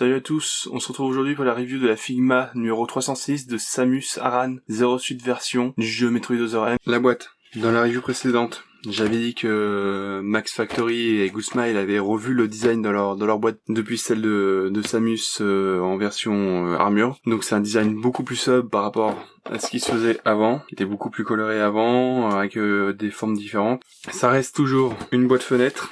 Salut à tous, on se retrouve aujourd'hui pour la review de la Figma numéro 306 de Samus Aran Zero Suite version du jeu Metroid Other M. La boîte. Dans la review précédente, j'avais dit que Max Factory et Goosemile avaient revu le design dans leur boîte depuis celle de Samus en version armure. Donc c'est un design beaucoup plus sobre par rapport à ce qui se faisait avant, qui était beaucoup plus coloré avant, avec des formes différentes. Ça reste toujours une boîte fenêtre,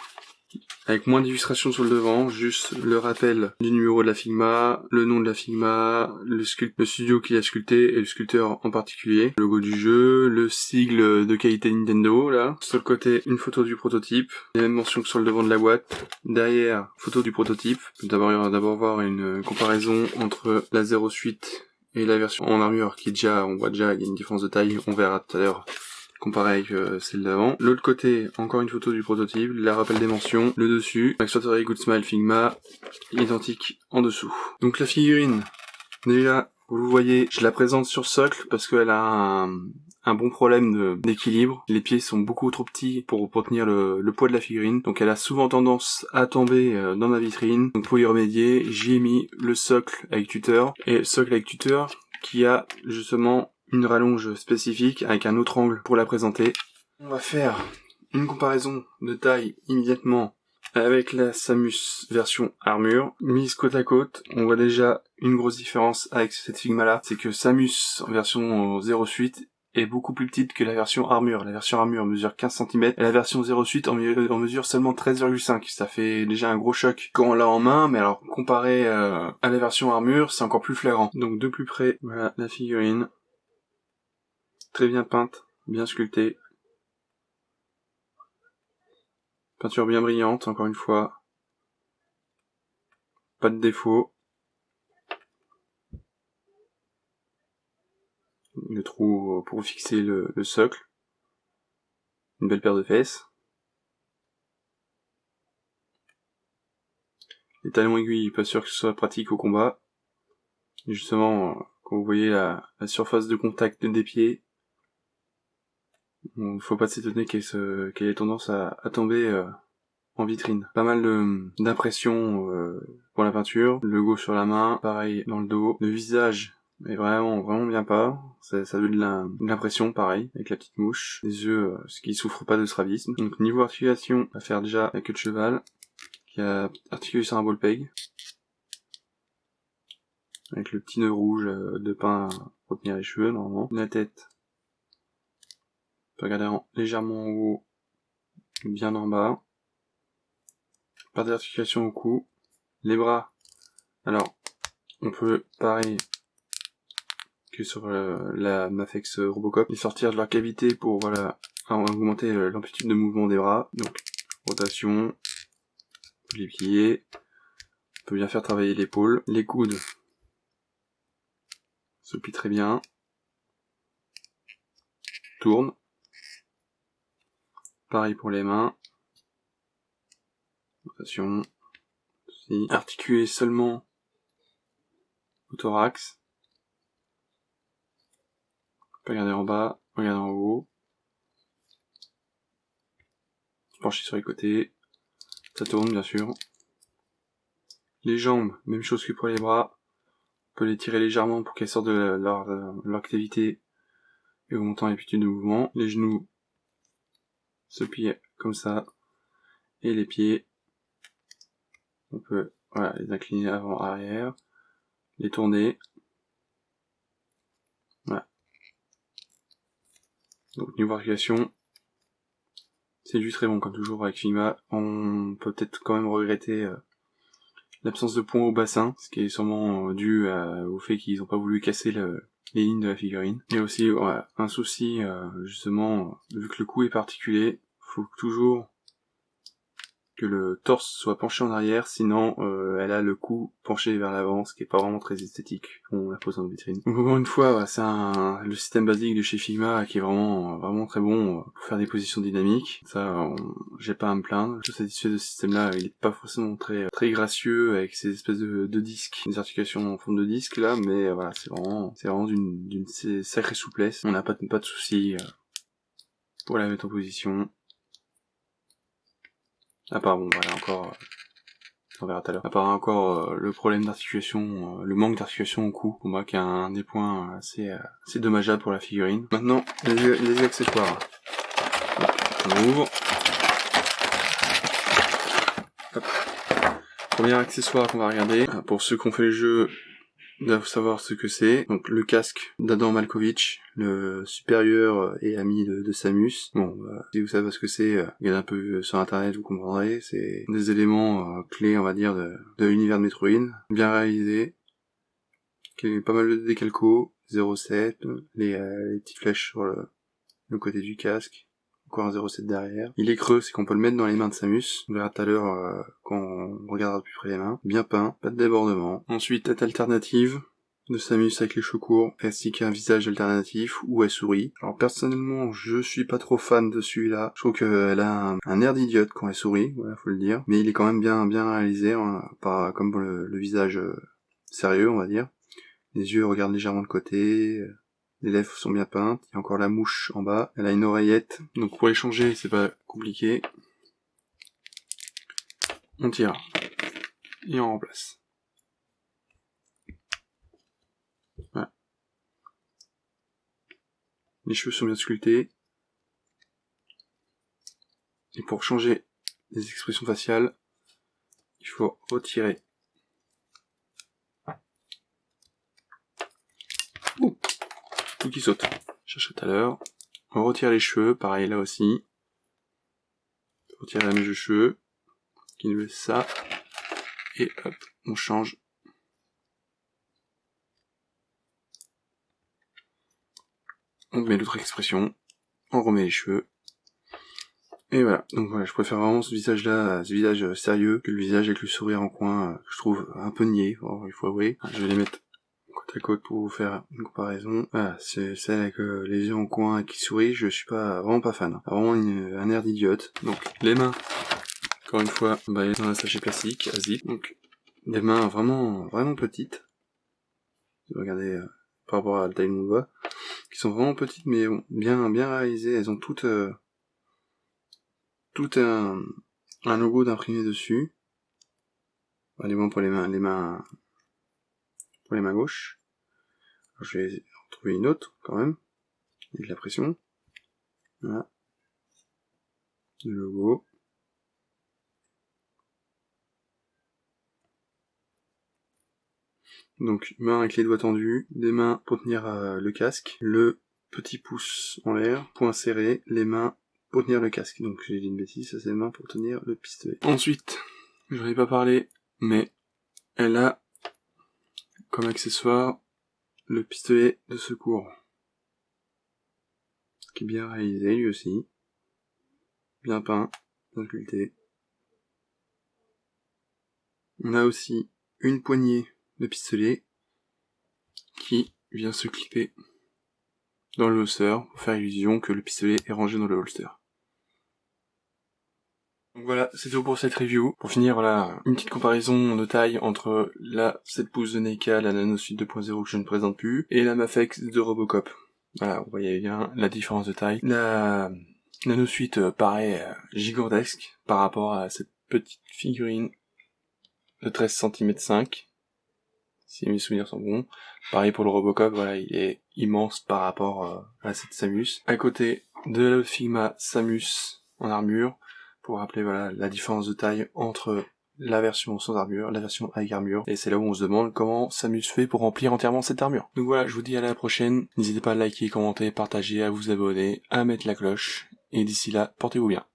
avec moins d'illustrations sur le devant, juste le rappel du numéro de la Figma, le nom de la Figma, le studio qui l'a sculpté et le sculpteur en particulier, le logo du jeu, le sigle de qualité Nintendo, là. Sur le côté, une photo du prototype, les mêmes mentions que sur le devant de la boîte. Derrière, photo du prototype. D'abord voir une comparaison entre la Zero Suite et la version en armure qui est déjà, on voit déjà, il y a une différence de taille, on verra tout à l'heure. Comparé avec celle d'avant. L'autre côté, encore une photo du prototype, la rappel des mentions, le dessus, Max Factory, Goosemile, Figma, identique en dessous. Donc la figurine, déjà, vous voyez, je la présente sur socle parce qu'elle a un bon problème d'équilibre. Les pieds sont beaucoup trop petits pour tenir le poids de la figurine, donc elle a souvent tendance à tomber dans ma vitrine. Donc pour y remédier, j'y ai mis le socle avec tuteur, et le socle avec tuteur qui a justement une rallonge spécifique avec un autre angle pour la présenter. On va faire une comparaison de taille immédiatement avec la Samus version armure. Mise côte à côte, on voit déjà une grosse différence avec cette Figma là, c'est que Samus en version Zero Suite est beaucoup plus petite que la version armure. La version armure mesure 15 cm et la version Zero Suite en mesure seulement 13,5. Ça fait déjà un gros choc quand on l'a en main, mais alors comparé à la version armure, c'est encore plus flagrant. Donc de plus près, voilà la figurine. Très bien peinte, bien sculptée. Peinture bien brillante, encore une fois. Pas de défaut. Le trou pour fixer le socle. Une belle paire de fesses. Les talons aiguilles, pas sûr que ce soit pratique au combat. Et justement, quand vous voyez la surface de contact des pieds, faut pas s'étonner qu'elle ait tendance à tomber en vitrine. Pas mal d'impressions pour la peinture. Le logo sur la main, pareil dans le dos. Le visage est vraiment bien peint. Ça donne de l'impression, pareil, avec la petite mouche. Les yeux, ce qui souffre pas de strabisme. Donc niveau articulation, on va faire déjà la queue de cheval, qui a articulé sur un ball peg. Avec le petit nœud rouge de pain pour tenir les cheveux, normalement. La tête, on peut regarder légèrement en haut, bien en bas. Pas d'articulation au cou. Les bras, alors, on peut, pareil que sur la Mafex Robocop, les sortir de leur cavité pour, voilà, augmenter l'amplitude de mouvement des bras. Donc, rotation, on peut les plier, on peut bien faire travailler l'épaule. Les coudes se plient très bien. Tourne. Pareil pour les mains. Rotation. Aussi. Articulé seulement au thorax. On peut regarder en bas, regarder en haut. Se pencher sur les côtés. Ça tourne bien sûr. Les jambes, même chose que pour les bras. On peut les tirer légèrement pour qu'elles sortent de leur activité et augmentant l'amplitude de mouvement. Les genoux se plient comme ça. Et les pieds, on peut les incliner avant-arrière, les tourner. Voilà. Donc niveau articulation, c'est du très bon comme toujours avec Figma. On peut peut-être quand même regretter l'absence de point au bassin, ce qui est sûrement dû au fait qu'ils n'ont pas voulu casser les lignes de la figurine. Il y a aussi un souci, justement, vu que le cou est particulier, faut toujours que le torse soit penché en arrière, sinon elle a le cou penché vers l'avant, ce qui est pas vraiment très esthétique quand on la pose en vitrine. Donc encore une fois, c'est le système basique de chez Figma qui est vraiment très bon pour faire des positions dynamiques. Ça, j'ai pas à me plaindre. Je suis satisfait de ce système-là. Il est pas forcément très gracieux avec ces espèces de disques, des articulations en forme de disque là, mais voilà, c'est vraiment d'une sacrée souplesse. On n'a pas de soucis pour la mettre en position. À part, bon, voilà, encore On verra tout à l'heure. À part encore le problème d'articulation, le manque d'articulation au cou, pour moi qui est un des points assez dommageable pour la figurine. Maintenant, les accessoires. Donc, on ouvre. Hop. Premier accessoire qu'on va regarder. Pour ceux qui ont fait le jeu, doivent savoir ce que c'est. Donc le casque d'Adam Malkovich, le supérieur et ami de Samus. Bon, si vous savez pas ce que c'est, regardez un peu sur internet, vous comprendrez. C'est des éléments clés, on va dire, de l'univers de Metroid. Bien réalisé. Pas mal de décalcos. 0,7. Les petites flèches sur le côté du casque. Encore un 0,7 derrière. Il est creux, c'est qu'on peut le mettre dans les mains de Samus. On verra tout à l'heure quand on regardera de plus près les mains. Bien peint, pas de débordement. Ensuite, tête alternative de Samus avec les cheveux courts, ainsi qu'un visage alternatif où elle sourit. Alors personnellement, je suis pas trop fan de celui-là. Je trouve qu'elle a un air d'idiote quand elle sourit, voilà, faut le dire. Mais il est quand même bien réalisé, hein, pas comme pour le visage sérieux, on va dire. Les yeux regardent légèrement de côté. Les lèvres sont bien peintes, il y a encore la mouche en bas, elle a une oreillette, donc pour les changer c'est pas compliqué. On tire, et on remplace. Voilà. Les cheveux sont bien sculptés. Et pour changer les expressions faciales, il faut retirer. Ouh, tout qui saute. Je cherche tout à l'heure. On retire les cheveux, pareil là aussi. On retire la mèche de cheveux, qui nous laisse ça. Et hop, on change. On met l'autre expression. On remet les cheveux. Et voilà, donc voilà, je préfère vraiment ce visage-là, ce visage sérieux, que le visage avec le sourire en coin, que je trouve un peu niais, il faut avouer. Je vais les mettre côte à côte pour vous faire une comparaison. Voilà, c'est celle avec les yeux en coin et qui sourit, je suis vraiment pas fan. Vraiment un air d'idiote. Donc, les mains, encore une fois, elles sont dans un sachet plastique, à zip. Donc, des mains vraiment petites. Si vous regardez par rapport à la taille de mon doigt, qui sont vraiment petites mais bon, bien réalisées, elles ont toutes un logo d'imprimé dessus. Du moins pour les mains gauches. Alors, je vais en trouver une autre quand même. Il y a de la pression. Voilà. Le logo. Donc main avec les doigts tendus, des mains pour tenir le casque, le petit pouce en l'air, poing serré, les mains pour tenir le casque. Donc j'ai dit une bêtise, ça c'est les mains pour tenir le pistolet. Ensuite, j'en ai pas parlé, mais elle a comme accessoire le pistolet de secours, qui est bien réalisé lui aussi, bien peint, bien sculpté. On a aussi une poignée de pistolet qui vient se clipper dans le holster pour faire illusion que le pistolet est rangé dans le holster. Donc voilà, c'est tout pour cette review. Pour finir, voilà, une petite comparaison de taille entre la 7 pouces de NECA, la Nanosuite 2.0 que je ne présente plus, et la Mafex de Robocop. Voilà, vous voyez bien la différence de taille. La Nanosuite paraît gigantesque par rapport à cette petite figurine de 13 cm 5, si mes souvenirs sont bons. Pareil pour le Robocop, voilà, il est immense par rapport à cette Samus. À côté de la Figma Samus en armure, pour rappeler voilà la différence de taille entre la version sans armure, la version avec armure, et c'est là où on se demande comment Samus fait pour remplir entièrement cette armure. Donc voilà, je vous dis à la prochaine, n'hésitez pas à liker, commenter, partager, à vous abonner, à mettre la cloche, et d'ici là, portez-vous bien.